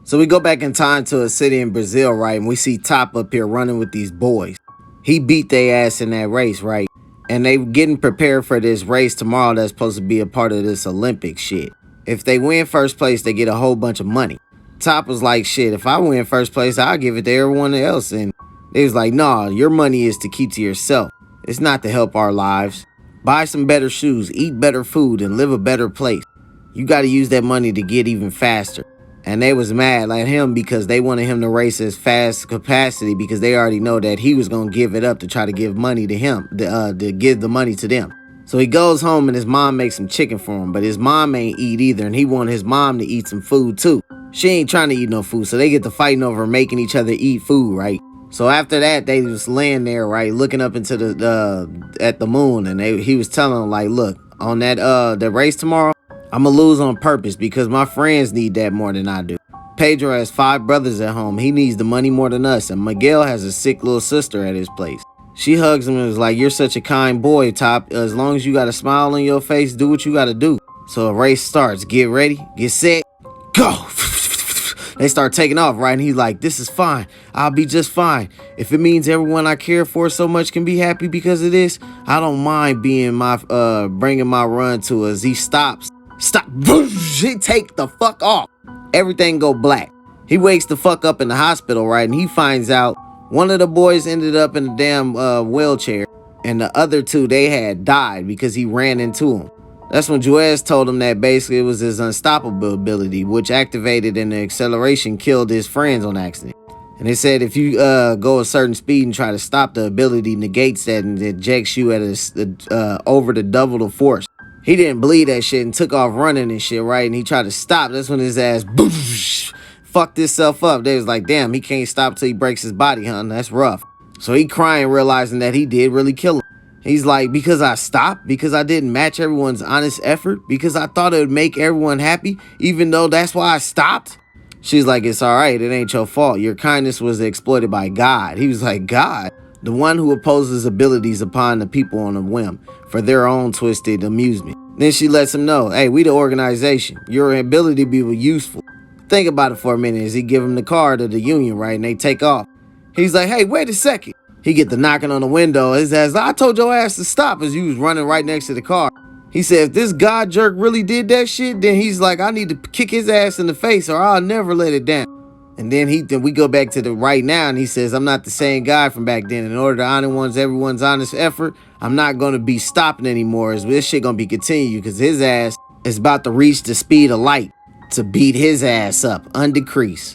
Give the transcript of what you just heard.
So we go back in time to a city in Brazil, right? And we see Top up here running with these boys. He beat their ass in that race, right? And they getting prepared for this race tomorrow that's supposed to be a part of this Olympic shit. If they win first place, they get a whole bunch of money. Top was like, shit, if I win first place, I'll give it to everyone else. And they was like, nah, your money is to keep to yourself. It's not to help our lives. Buy some better shoes, eat better food, and live a better place. You got to use that money to get even faster. And they was mad at him because they wanted him to race as fast capacity because they already know that he was going to give it up to try to give money to him, to give the money to them. So he goes home and his mom makes some chicken for him, but his mom ain't eat either, and he wanted his mom to eat some food too. She ain't trying to eat no food, so they get to fighting over making each other eat food, right? So after that, they just laying there, right, looking up into at the moon, and he was telling them, like, look, on that the race tomorrow, I'm gonna lose on purpose because my friends need that more than I do. Pedro has 5 brothers at home. He needs the money more than us, and Miguel has a sick little sister at his place. She hugs him and is like, you're such a kind boy, Top. As long as you got a smile on your face, do what you gotta do. So a race starts. Get ready, get set, go. They start taking off, right? And he's like, this is fine. I'll be just fine. If it means everyone I care for so much can be happy because of this, I don't mind being bringing my run to us. He stops. Stop. He take the fuck off. Everything go black. He wakes the fuck up in the hospital, right? And he finds out one of the boys ended up in a damn wheelchair. And the other 2, they had died because he ran into them. That's when Juez told him that basically it was his unstoppable ability, which activated and the acceleration killed his friends on accident. And they said if you go a certain speed and try to stop, the ability negates that and ejects you at over the double the force. He didn't believe that shit and took off running and shit, right? And he tried to stop. That's when his ass fucked himself up. They was like, damn, he can't stop till he breaks his body, huh? That's rough. So he crying, realizing that he did really kill him. He's like, because I stopped, because I didn't match everyone's honest effort, because I thought it would make everyone happy, even though that's why I stopped. She's like, it's all right. It ain't your fault. Your kindness was exploited by God. He was like, God, the one who opposes abilities upon the people on a whim for their own twisted amusement. Then she lets him know, hey, we the organization. Your ability be useful. Think about it for a minute as he give him the card of the union, right? And they take off. He's like, hey, wait a second. He get the knocking on the window. His ass, I told your ass to stop as you was running right next to the car. He said, if this God jerk really did that shit, then he's like, I need to kick his ass in the face or I'll never let it down. And then we go back to the right now and he says, I'm not the same guy from back then. In order to honor everyone's honest effort, I'm not going to be stopping anymore. This shit going to be continued because his ass is about to reach the speed of light to beat his ass up undecreased.